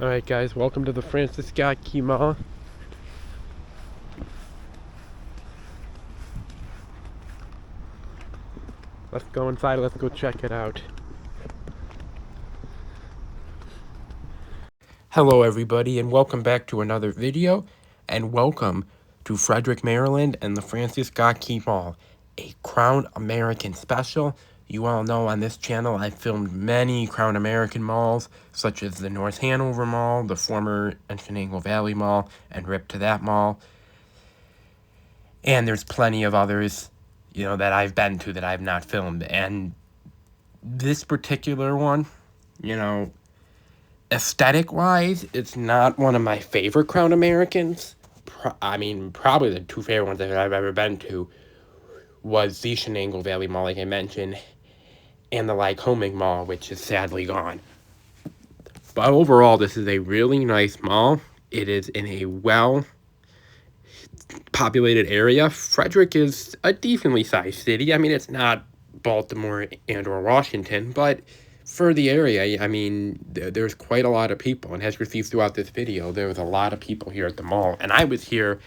Alright guys, welcome to the Francis Scott Key Mall. Let's go inside, let's go check it out. Hello everybody and welcome back to another video, and welcome to Fredrick, Maryland and the Francis Scott Key Mall, a Crown American special. You all know on this channel I filmed many Crown American malls, such as the North Hanover Mall, the former Shenango Valley Mall, and Rip to that mall. And there's plenty of others, that I've been to that I've not filmed. And this particular one, aesthetic-wise, it's not one of my favorite Crown Americans. Probably the two favorite ones that I've ever been to was the Shenango Valley Mall, like I mentioned, and the Lycoming Mall, which is sadly gone. But overall, this is a really nice mall. It is in a populated area. Fredrick is a decently sized city. It's not Baltimore and or Washington, but for the area, there's quite a lot of people. And as you see throughout this video, there was a lot of people here at the mall. And I was here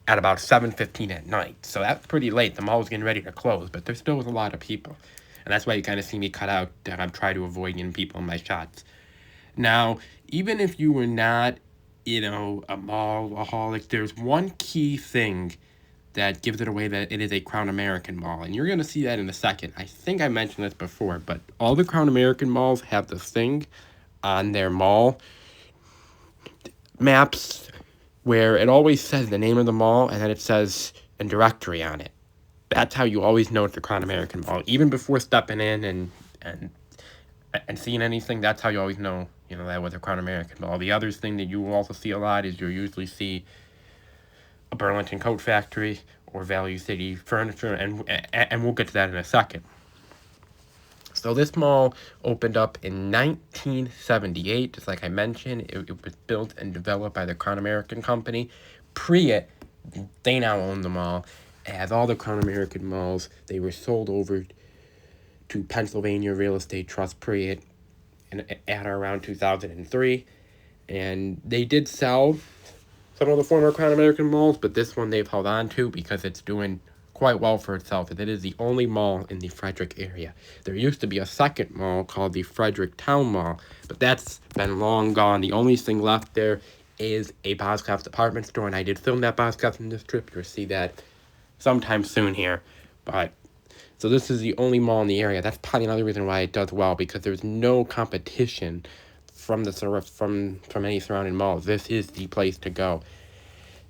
at about 7:15 at night. So that's pretty late. The mall was getting ready to close, but there still was a lot of people. And that's why you kind of see me cut out, and I'm trying to avoid people in my shots. Now, even if you were not, a mall-aholic, there's one key thing that gives it away that it is a Crown American mall. And you're going to see that in a second. I think I mentioned this before, but all the Crown American malls have this thing on their mall maps where it always says the name of the mall and then it says a directory on it. That's how you always know it's the Crown American Mall. Even before stepping in and seeing anything, that's how you always know, that was a Crown American Mall. The other thing that you will also see a lot is you'll usually see a Burlington Coat Factory or Value City Furniture, and we'll get to that in a second. So this mall opened up in 1978, just like I mentioned. It was built and developed by the Crown American Company. They now own the mall. As all the Crown American malls, they were sold over to Pennsylvania Real Estate Trust at around 2003. And they did sell some of the former Crown American malls, but this one they've held on to because it's doing quite well for itself. It is the only mall in the Fredrick area. There used to be a second mall called the Fredrick Town Mall, but that's been long gone. The only thing left there is a Boscov's department store, and I did film that Boscov's in this trip. You'll see that sometime soon here. So this is the only mall in the area. That's probably another reason why it does well, because there's no competition from any surrounding malls. This is the place to go.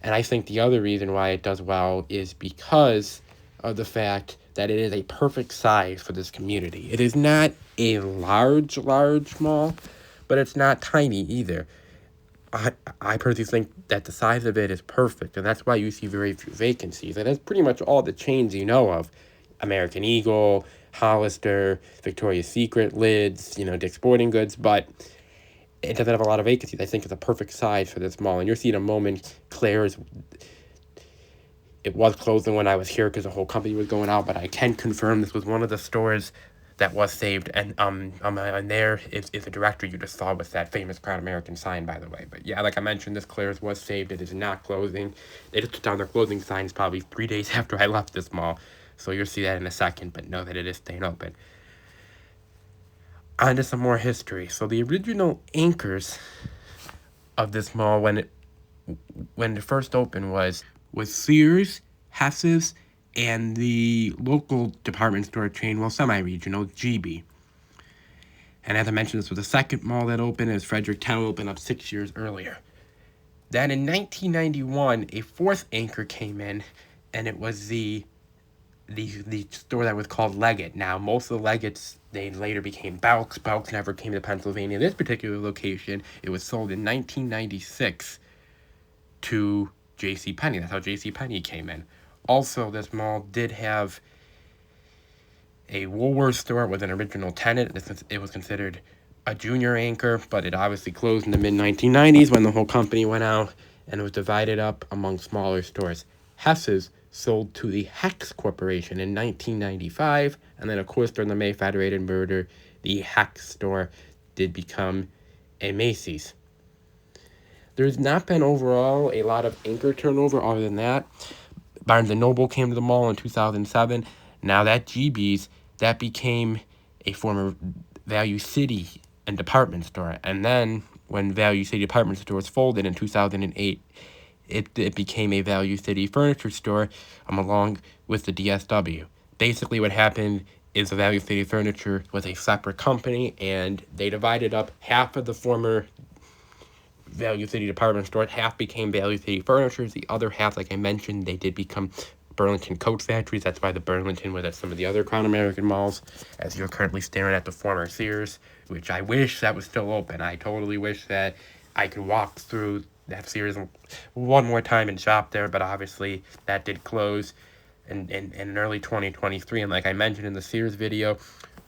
And I think the other reason why it does well is because of the fact that it is a perfect size for this community. It is not a large mall, but it's not tiny either. I personally think that the size of it is perfect, and that's why you see very few vacancies. And that's pretty much all the chains you know of. American Eagle, Hollister, Victoria's Secret, Lids, Dick's Sporting Goods, but it doesn't have a lot of vacancies. I think it's a perfect size for this mall. And you'll see in a moment, Claire's, it was closing when I was here because the whole company was going out, but I can confirm this was one of the stores that was saved. And there is a directory you just saw with that famous Crown American sign, by the way. But yeah, like I mentioned, this Claire's was saved. It is not closing. They just took down their closing signs probably 3 days after I left this mall. So you'll see that in a second, but know that it is staying open. On to some more history. So the original anchors of this mall when it first opened was Sears, Hess's, and the local department store chain, semi-regional, GB. And as I mentioned, this was the second mall that opened, as Fredrick Town opened up 6 years earlier. Then in 1991, a fourth anchor came in, and it was the store that was called Leggett. Now, most of the Leggett's, they later became Belk's. Belk's never came to Pennsylvania. This particular location, it was sold in 1996 to JCPenney. That's how JCPenney came in. Also, this mall did have a Woolworth store with an original tenant. It was considered a junior anchor, but it obviously closed in the mid-1990s when the whole company went out, and it was divided up among smaller stores. Hess's sold to the Hex Corporation in 1995, and then of course during the May Federated murder, the Hex store did become a Macy's. There's not been overall a lot of anchor turnover other than that. Barnes & Noble came to the mall in 2007. Now that GB's, that became a former Value City and department store. And then when Value City department stores folded in 2008, it became a Value City furniture store along with the DSW. Basically what happened is the Value City Furniture was a separate company, and they divided up half of the former Value City department store. Half became Value City Furnitures. The other half, like I mentioned, they did become Burlington Coat Factories. That's why the Burlington was at some of the other Crown American malls, as you're currently staring at the former Sears, which I wish that was still open. I totally wish that I could walk through that Sears one more time and shop there, but obviously that did close in early 2023. And like I mentioned in the Sears video,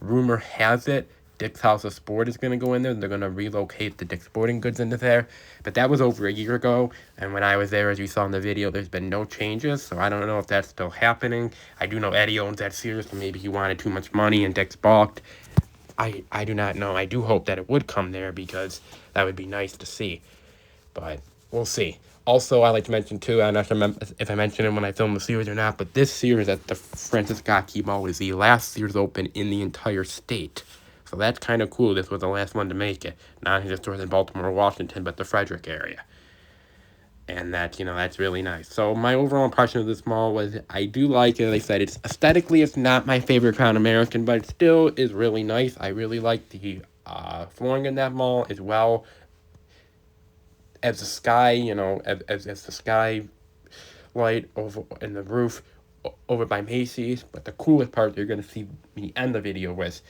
rumor has it Dick's House of Sport is going to go in there. They're going to relocate the Dick's Sporting Goods into there. But that was over a year ago. And when I was there, as you saw in the video, there's been no changes. So I don't know if that's still happening. I do know Eddie owns that Sears, so maybe he wanted too much money and Dick's balked. I do not know. I do hope that it would come there because that would be nice to see. But we'll see. Also, I like to mention, too, I'm not sure if I mentioned it when I filmed the Sears or not, but this Sears at the Francis Scott Key Mall is the last Sears open in the entire state. So that's kind of cool. This was the last one to make it. Not just stores in Baltimore, Washington, but the Fredrick area. And that, that's really nice. So my overall impression of this mall was I do like it. As I said, it's aesthetically, it's not my favorite Crown American, but it still is really nice. I really like the flooring in that mall as well as the sky, as the sky light over in the roof over by Macy's. But the coolest part you're going to see me end the video with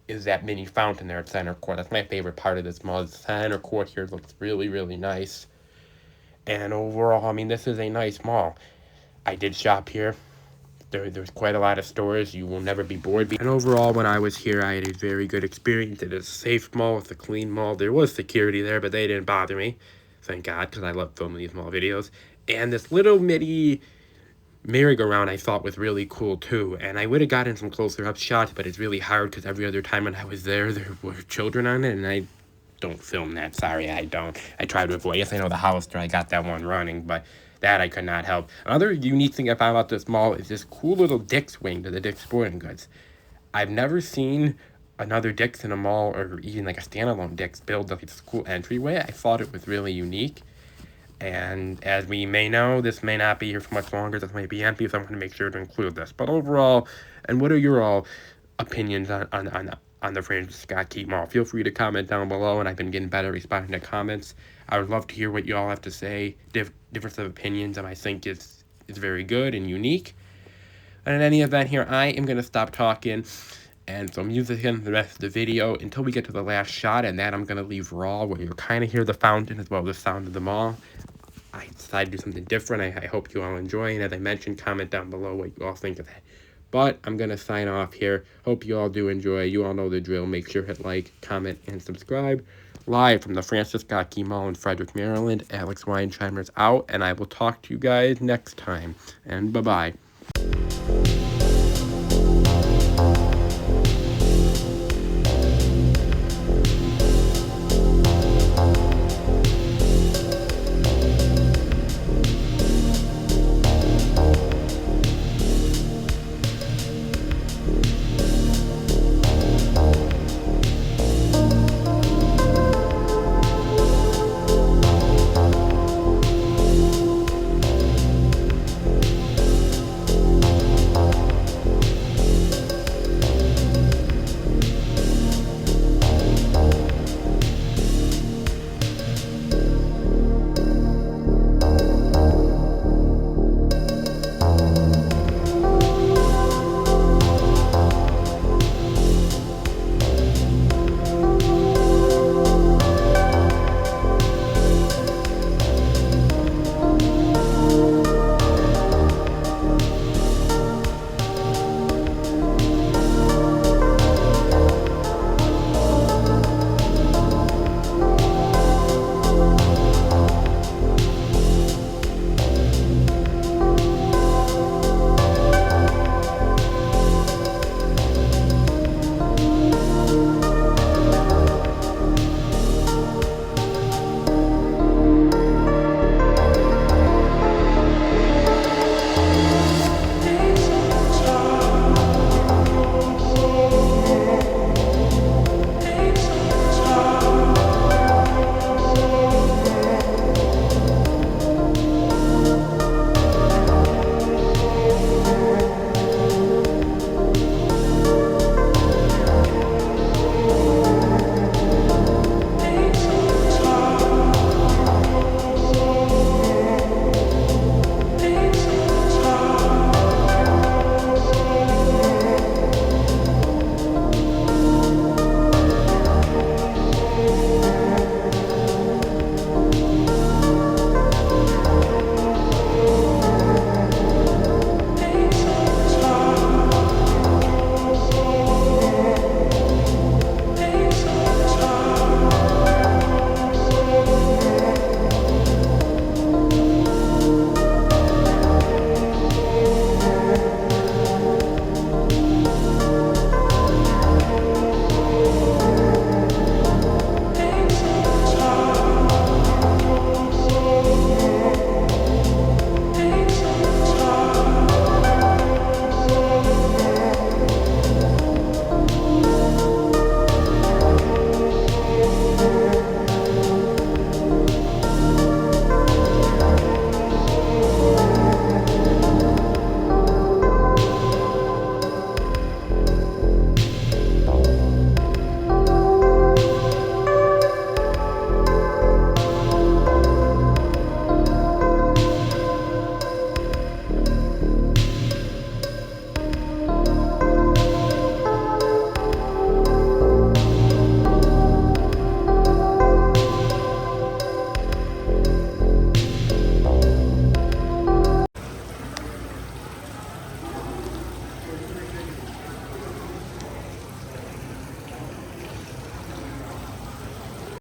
is that mini fountain there at Center Court. That's my favorite part of this mall. The Center Court here looks really, really nice. And overall, I mean, this is a nice mall. I did shop here. There's quite a lot of stores. You will never be bored. And overall, when I was here, I had a very good experience. It is a safe mall. It's a clean mall. There was security there, but they didn't bother me. Thank God, because I love filming these mall videos. And this little mini merry-go-round I thought was really cool, too. And I would have gotten some closer-up shots, but it's really hard because every other time when I was there were children on it, and I don't film that. Sorry, I don't. I try to avoid. Yes, I know the Hollister, I got that one running, but that I could not help. Another unique thing I found about this mall is this cool little Dick's wing to the Dick's Sporting Goods. I've never seen another Dick's in a mall or even like a standalone Dick's build like this cool entryway. I thought it was really unique. And as we may know, this may not be here for much longer. This might be empty, so I'm going to make sure to include this. But overall, and what are your all opinions on the Francis Scott Key Mall? Feel free to comment down below, and I've been getting better responding to comments. I would love to hear what you all have to say. Difference of opinions, and I think is very good and unique. And in any event here, I am going to stop talking and some music in the rest of the video until we get to the last shot, and that I'm going to leave raw where you'll kind of hear the fountain as well as the sound of the mall. I decided to do something different. I hope you all enjoy, and as I mentioned, comment down below what you all think of that. But I'm going to sign off here. Hope you all do enjoy. You all know the drill. Make sure to hit like, comment, and subscribe. Live from the Francis Scott Key Mall in Frederick, Maryland, Alex Weinsheimer's out, and I will talk to you guys next time. And bye-bye.